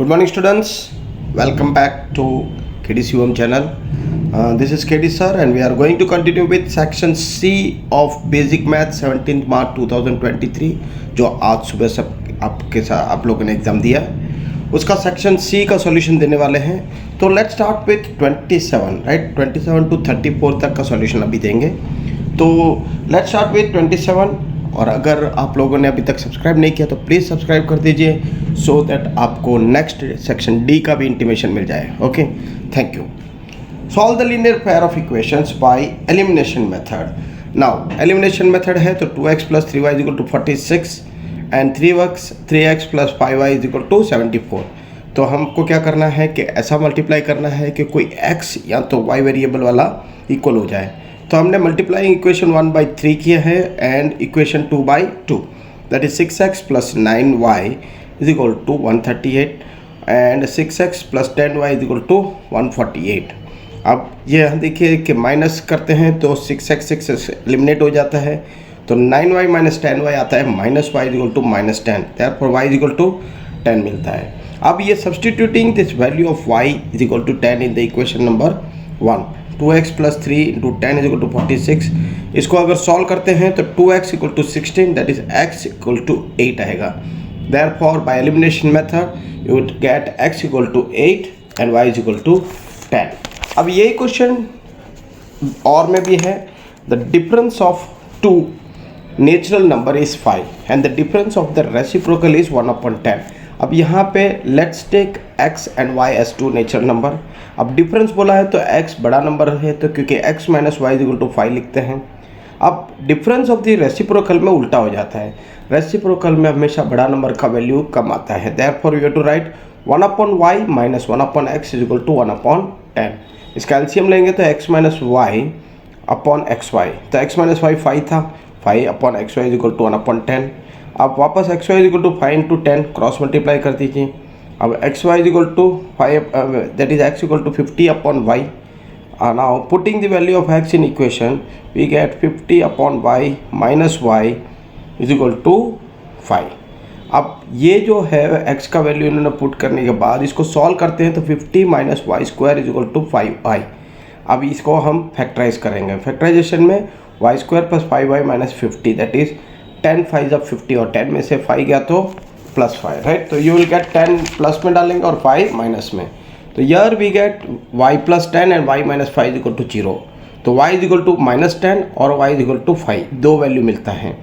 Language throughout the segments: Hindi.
Good morning, students. Welcome back to KDCOM channel. This is KD sir, and we are going to continue with section C of Basic Math 17 March 2023, जो आज सुबह सब आपके साथ आप लोगों ने एग्जाम दिया, उसका सेक्शन C का सॉल्यूशन देने वाले हैं. तो let's start with 27, right. 27 to 34 तक का सॉल्यूशन अभी देंगे. तो लेट्स स्टार्ट विथ 27. और अगर आप लोगों ने अभी तक सब्सक्राइब नहीं किया तो प्लीज़ सब्सक्राइब कर दीजिए, सो दैट आपको नेक्स्ट सेक्शन डी का भी इंटीमेशन मिल जाए. Okay, thank you. Solve the linear pair of equations by elimination method. Now elimination method है तो 2x + 3y = 46 and 3x + 5y = 74. तो हमको क्या करना है कि ऐसा मल्टीप्लाई करना है कि कोई x या तो y वेरिएबल वाला इक्वल हो जाए. तो हमने मल्टीप्लाइंग इक्वेशन 1/3 किया है and equation 2/2, that is 6x + 9y = 138 and 6x + 10y = 148. अब ये देखिए कि माइनस करते हैं तो 6x एलिमिनेट हो जाता है, तो 9y - 10y आता है -y = -10, therefore y = 10 मिलता है. अब ये substituting this value of y = 10 in the equation number 1, 2x + 3 × 10 = 46. इसको अगर सॉल्व करते हैं तो 2x = 16, दैट इज x = 8 आएगा. Therefore by elimination method you would get x = 8 and y = 10. अब यही क्वेश्चन और में भी है. The difference of two natural number is 5 and the difference of the reciprocal is 1/10. अब यहाँ पे let's take x and y as two natural number. अब डिफरेंस बोला है तो x बड़ा नंबर है, तो क्योंकि x - y = 5 लिखते हैं. अब डिफरेंस ऑफ द रेसिप्रोकल में उल्टा हो जाता है. रेसिप्रोकल में हमेशा बड़ा नंबर का वैल्यू कम आता है. Therefore you have to write 1/y - 1/x = 1/10. इसका एलसीएम लेंगे तो x - y/xy, तो x - y 5 था, 5/xy = 1/10. अब वापस xy = 5 × 10 क्रॉस मल्टीप्लाई कर दीजिए. अब xy = 5, that is x = 50/y. Now putting the value of x in equation we get 50/y - y = 5. अब ये जो है x का वैल्यू इन्होंने पुट करने के बाद इसको सॉल्व करते हैं तो 50 - y² = 5y. अब इसको हम फैक्टराइज करेंगे. फैक्टराइजेशन में y² + 5y - 50, दैट इज 10 × 5 = 50, और 10 में से 5 गया तो +5, राइट. तो यू विल गेट 10 प्लस में डालेंगे और 5 माइनस में. तो here we get y + 10 and y - 5 = 0. तो y = -10 और y = 5, दो वैल्यू मिलता है.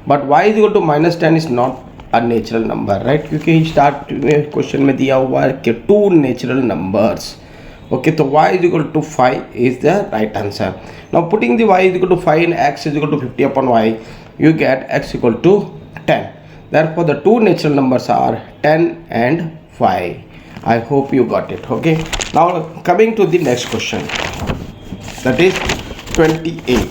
But y = -10 is not a natural number, right, क्योंकि स्टार्ट में क्वेश्चन में दिया हुआ है कि 2 नेचुरल नंबर्स. ओके, तो y = 5 is the right answer. Now putting the y = 5 and x = 50/y, you get x = 10. Therefore the two natural numbers are 10 and 5. I hope you got it. Okay, now coming to the next question, that is 28.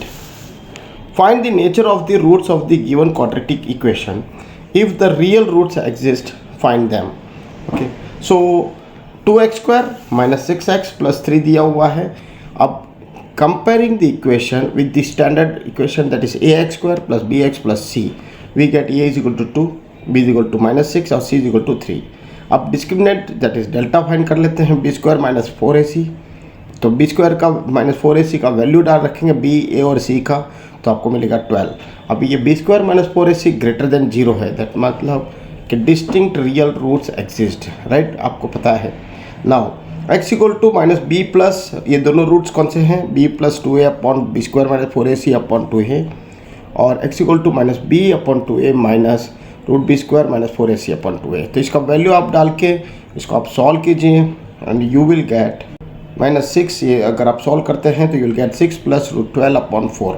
Find the nature of the roots of the given quadratic equation. If the real roots exist, find them. Okay, so 2x² - 6x + 3 दिया हुआ है. अब comparing the equation with the standard equation, that is ax² + bx + c, we get a = 2, b = -6 और c = 3. अब discriminant that is delta find कर लेते हैं. b² - 4ac, तो b² का -4ac का वैल्यू डाल रखेंगे b, a और c का, तो आपको मिलेगा 12. अब ये b² - 4ac > 0 है, दैट मतलब कि distinct real roots exist, right, आपको पता है. नाउ x = -b+, ये दोनों रूट्स कौन से हैं, b + 2a/b² - 4ac/2a, और x = -b/2a -√b² - 4ac/2a. तो इसका वैल्यू आप डाल के इसको आप सॉल्व कीजिए एंड यू विल गेट -6. ये अगर आप सॉल्व करते हैं तो you will gate 6 + √12/4,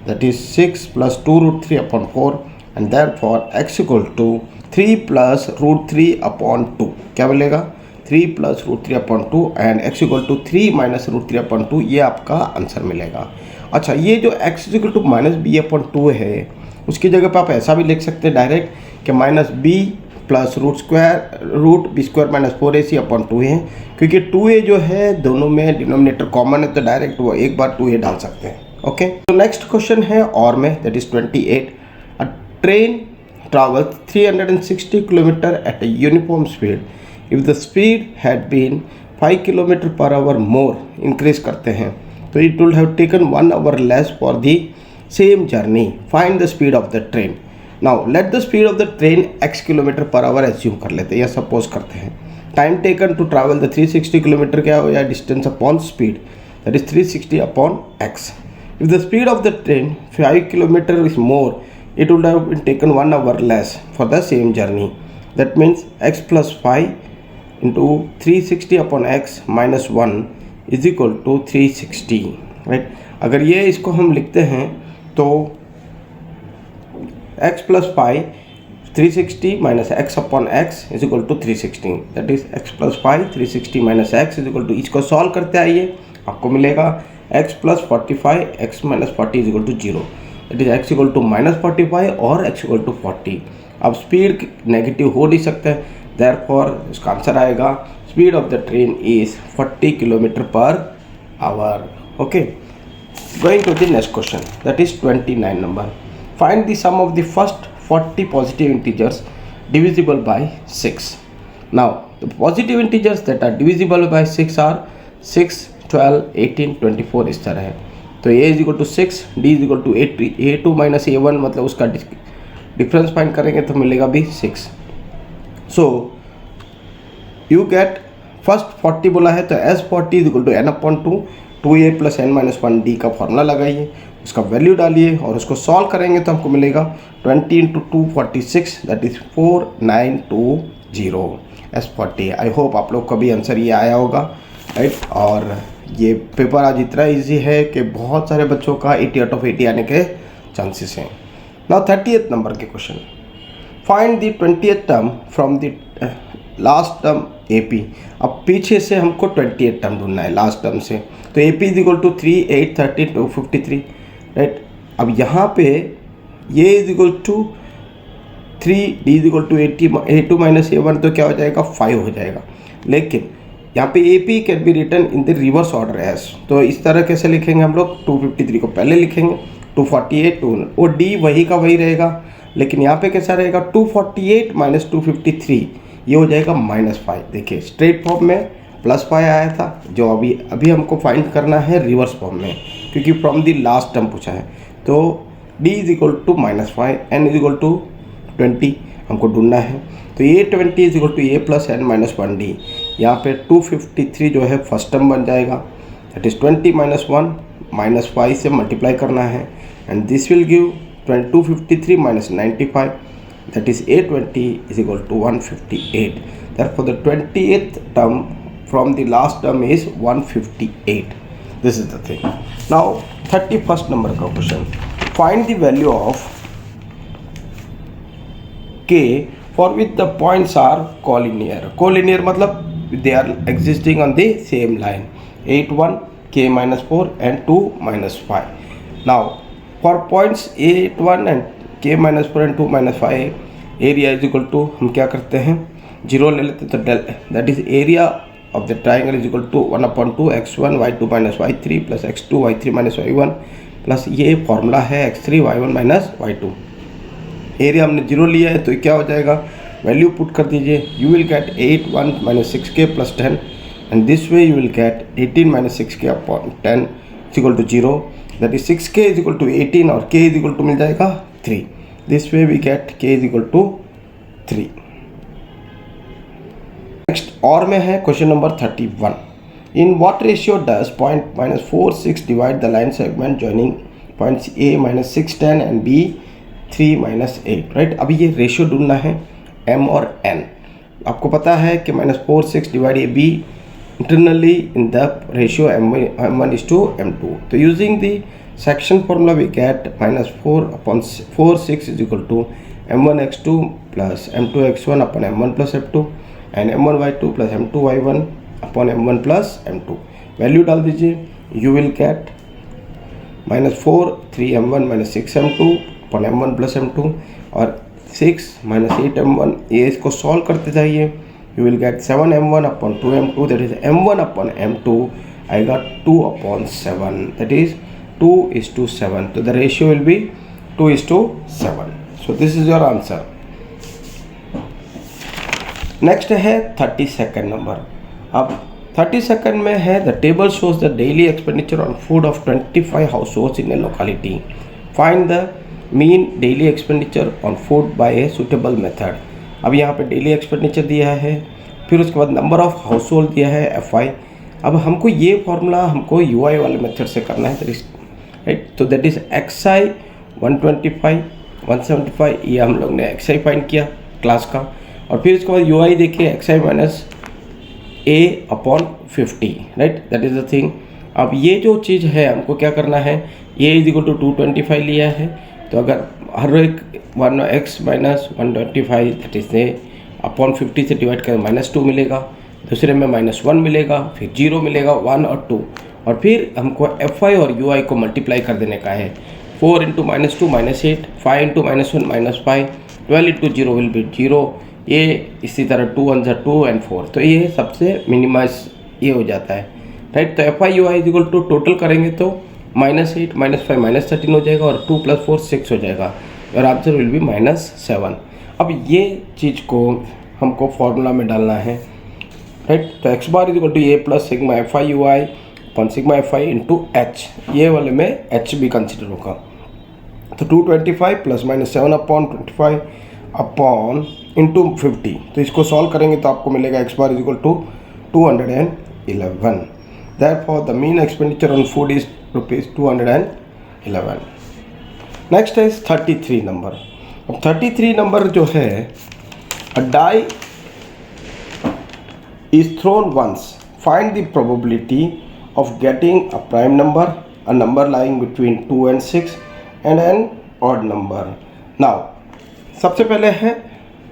that is 6 + 2√3/4, and therefore x = 3 + √3/2. क्या मिलेगा, 3 + √3/2 एंड x = 3 - √3/2. ये आपका आंसर मिलेगा. अच्छा, ये जो x = -b/2 है, उसकी जगह पर आप ऐसा भी लिख सकते हैं डायरेक्ट कि -b + √b² - 4ac/2 है, क्योंकि 2a जो है दोनों में डिनोमिनेटर कॉमन है, तो डायरेक्ट वो एक बार 2a डाल सकते हैं. ओके, तो नेक्स्ट क्वेश्चन है और में, that is 28. A train travels 360 km at a uniform speed if the speed had been 5 kilometre per hour more, increase करते हैं, तो it would have taken 1 hour less for the same journey, find the speed of the train. Now let the speed of the train x kilometre per hour assume कर लेते हैं या सपोज करते हैं। Time taken to travel the 360 kilometre क्या हो जाए, distance upon speed, that is 360 upon x। If the speed of the train 5 kilometre is more, it would have been taken 1 hour less for the same journey. That means x plus 5 into 360 upon x minus 1 is equal to 360, right? अगर ये इसको हम लिखते हैं तो x plus 5 360 minus x upon x is equal to 360, that is x plus 5 360 minus x is equal to, इसको सॉल्व करते आइए आपको मिलेगा x plus 45 x minus 40 is equal to 0, it is x equal to -45 और x इक्वल टू 40। अब स्पीड नेगेटिव हो नहीं सकता है, देयरफॉर इसका आंसर आएगा speed of the train is 40 kilometre per hour. Okay, going to the next question, that is 29 number. Find the sum of the first 40 positive integers divisible by 6। Now the positive integers that are divisible by 6 are 6, 12, 18, 24 इस तरह है। तो a is equal to 6, d is equal to a2 minus a1, मतलब उसका डिफरेंस फाइंड करेंगे तो मिलेगा भी 6। सो यू गेट फर्स्ट 40 बोला है तो s40 is equal to n upon 2, 2a plus n minus 1d का फॉर्मूला लगाइए, उसका वैल्यू डालिए और उसको सॉल्व करेंगे तो हमको मिलेगा 20 into 2 46, that is 4920 s40। I hope आप लोग का भी आंसर ये आया होगा, राइट। और ये पेपर आज इतना इजी है कि बहुत सारे बच्चों का 80 आउट ऑफ 80 आने के चांसेस हैं। नाउ 30th नंबर के question, find the 20th term from the last term AP। अब पीछे से हमको 20th टर्म ढूंढना है लास्ट टर्म से, तो AP is equal to 3, 8, 30, 253, right. अब यहाँ पे ये is equal to 3, D is equal to A2 minus A1, तो क्या हो जाएगा 5 हो जाएगा। लेकिन यहाँ पे AP can be written in the reverse order as, तो इस तरह कैसे लिखेंगे हम लोग, 253 को पहले लिखेंगे, 248 2, वो D वही का वही रहेगा, लेकिन यहाँ पे कैसा रहेगा 248 माइनस 253, ये हो जाएगा -5। देखिए स्ट्रेट फॉर्म में +5 आया था, जो अभी हमको फाइंड करना है रिवर्स फॉर्म में, क्योंकि फ्रॉम द लास्ट टर्म पूछा है। तो D is equal to -5, N is equal to 20 हमको ढूंढना है, तो ये 20 is equal to a plus n minus 1d। यहाँ पे 253 जो है फर्स्ट टर्म बन जाएगा, दैट इज 20 माइनस 1 माइनस 5 से मल्टीप्लाई करना है, and this will give 253 minus 95, that is a20 is equal to 158। therefore the 20th term from the last term is 158. this is the thing. Now 31st number का question, find the value of k for which the points are collinear. Collinear मतलब they are existing on the same line, 8 1, k minus 4 and 2 minus 5. Now for points 8 1 and k minus 4 and 2 minus 5, area is equal to, हम क्या करते हैं 0 ले लेते तो that is area of the triangle is equal to 1 upon 2 x1 y2 minus y3 plus x2 y3 minus y1 plus ये फॉर्मूला है x3 y1 minus y2। Area हमने 0 लिया है तो क्या हो जाएगा, वैल्यू पुट कर दीजिए, you will get 8 1 minus 6k plus 10, and this way you will get 18 minus 6k upon 10 is equal to 0, that is 6k is equal to 18 और k इज इक्वल टू मिल जाएगा 3। This way we get k is equal to 3। Next और में है question number 31, in what ratio does point -4 6 divide the line segment joining points a -6 10 and b 3 -8, right. अभी ये रेशियो ढूंढना है m और n। आपको पता है कि -4 6 divide a b internally in the ratio m1 is to m2, तो using the section formula we get -4 upon 4 6 is equal to m1 x2 plus m2 x1 upon m1 plus m2 and m1 y2 plus m2 y1 upon m1 plus m2। Value डाल दीजिए, you will gate -4 3 m1 -6 m2 upon m1 plus m2 और 6 -8 m1, ये इसको सॉल्व करते जाइए, you will gate 7 m1 upon 2 m2, that is m1 upon m2 आएगा 2 upon 7, that is 2 is to 7, तो the ratio will be 2 is to 7। So this is your answer. Next है 32nd नंबर। अब 32nd में है the table shows the daily expenditure on food of 25 house holds in A locality, find the mean daily expenditure on food by a suitable method. अब यहाँ पे डेली एक्सपेंडिचर दिया है, फिर उसके बाद नंबर ऑफ हाउस होल्ड दिया है FI। अब हमको ये फॉर्मूला हमको UI वाले मेथड से करना है, राइट। तो दैट इज XI 125 175, ये हम लोग ने XI फाइंड किया क्लास का, और फिर इसके बाद UI देखिए XI minus A/50, right, that is the thing. अब ये जो चीज़ है हमको क्या करना है, ये इज इक्वल टू 225 लिया है, तो अगर हर एक 1x minus 125 that is upon 50 से डिवाइड करें -2 मिलेगा, दूसरे में -1 मिलेगा, फिर 0 मिलेगा, 1 और 2, और फिर हमको FI और UI को मल्टीप्लाई कर देने का है। 4 into -2 -8, 5 into -1 -5, 12 into 0 will be 0, ये इसी तरह 2 1 2 एंड 4, तो ये सबसे मिनिमाइज ये हो जाता है, राइट। तो FI UI is equal to total करेंगे तो -8 -5 -13 हो जाएगा, और 2 + 4 6 हो जाएगा, और आंसर विल बी -7। अब ये चीज़ को हमको फॉर्मूला में डालना है, राइट। तो x bar is equal to A plus sigma FI UI upon sigma FI into H, ये वाले में H भी कंसिडर होगा। तो 225 प्लस -7 अपॉन 25 अपॉन इंटू 50, तो इसको सॉल्व करेंगे तो आपको मिलेगा x bar is equal to 211। Therefore the mean expenditure on food is rupees 211। Next है 33 नंबर। अब 33 नंबर जो है, a die is thrown once, find the probability of getting a prime number, a number lying between 2 and 6 and an odd number। now सबसे पहले है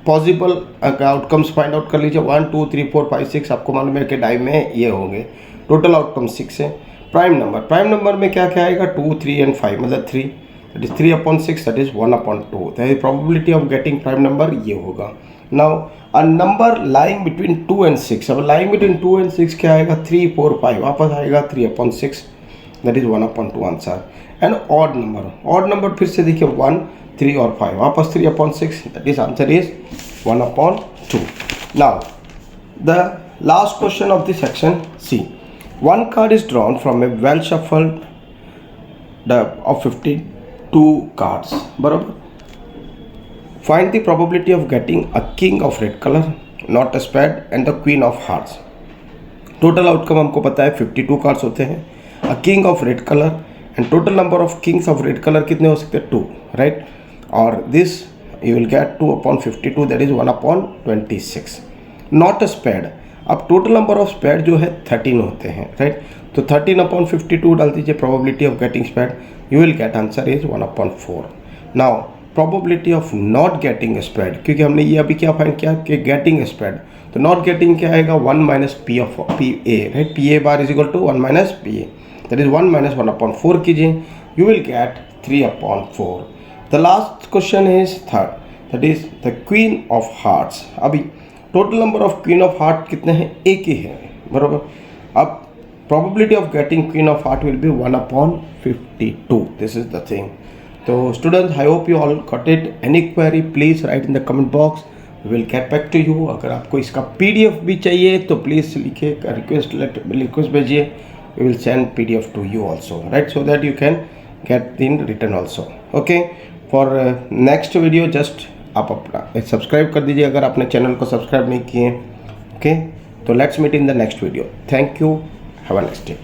पॉसिबल आउटकम्स फाइंड आउट कर लीजिए। 1 2 3 4 5 6 आपको मालूम है कि डाई में ये होंगे, टोटल आउटकम 6 है। प्राइम नंबर में क्या क्या आएगा, 2 3 एंड 5, मतलब 3, that is 3/6, that is 1/2, that is probability of getting prime number, ये होगा। Now a number lying between 2 and 6, अब लाइंग बिटवीन 2 and 6 क्या आएगा, 3 4 5, वापस आएगा 3/6, that is 1/2 answer. And odd number फिर से देखिए 1 3 और 5, वापस 3/6, that is answer is 1/2। Now the last question of this section, see one card is drawn from a well shuffled of 52 cards, बराबर। find the probability of getting a king of red color, not a spade, and the queen of hearts। Total outcome हमको पता है 52 कार्ड्स होते हैं, a king of red colour, and total number of kings of red colour कितने हो सकते हैं, 2, राइट। और this you will get 2/52, that is 1/26। Not a spade, अब टोटल नंबर ऑफ स्पेड जो है 13 होते हैं, राइट। तो 13/52 डाल दीजिए, probability of getting spade, you will get answer is 1/4। Now probability of not getting spade, क्योंकि हमने ये अभी क्या फाइंड किया कि गेटिंग स्पेड, तो नॉट गेटिंग क्या आएगा, 1 - P of PA, right. PA bar is equal to 1 - PA, that is 1 - 1/4 कीजिए, you will get 3/4। The last question is third, that is the queen of hearts. अभी total number of queen of heart कितने हैं, एक ही है, बराबर। अब probability of getting queen of heart will be 1/52, this is the thing. तो students, I hope you all got it. Any query please write in the comment box, we will get back to you. अगर आपको इसका PDF भी चाहिए तो प्लीज़ लिखिए, रिक्वेस्ट भेजिए, we will send PDF to you also, right, so that you can get in return also. Okay, for next video just आप अपना सब्सक्राइब कर दीजिए अगर आपने चैनल को सब्सक्राइब नहीं किए। ओके, तो let's meet in the next video. Thank you, have a nice day.